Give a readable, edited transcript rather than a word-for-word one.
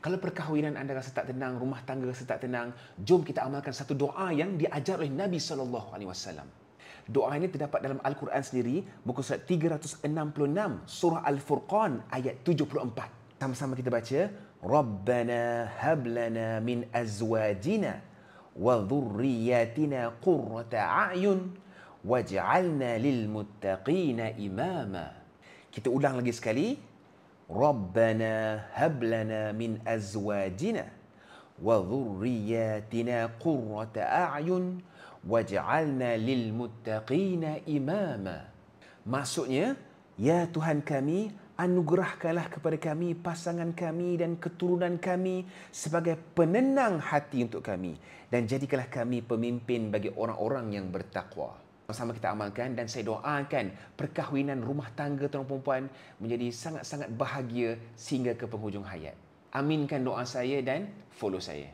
Kalau perkahwinan anda rasa tak tenang, rumah tangga rasa tak tenang, jom kita amalkan satu doa yang diajar oleh Nabi SAW. Doa ini terdapat dalam Al-Quran sendiri, muka surat 366, surah Al-Furqan ayat 74. Sama-sama kita baca, Rabbana hablana min azwajina wa dhurriyyatina qurrata a'yun waj'alna lil muttaqina imama. Kita ulang lagi sekali. Rabbana hablana min azwajina wa dhurriyyatina qurrata a'yun waj'alna lil muttaqina imama. Maksudnya, ya Tuhan kami, anugerahkanlah kepada kami pasangan kami dan keturunan kami sebagai penenang hati untuk kami, dan jadikanlah kami pemimpin bagi orang-orang yang bertakwa. Sama kita amalkan, dan saya doakan perkahwinan rumah tangga tuan perempuan menjadi sangat-sangat bahagia sehingga ke penghujung hayat. Aminkan doa saya dan follow saya.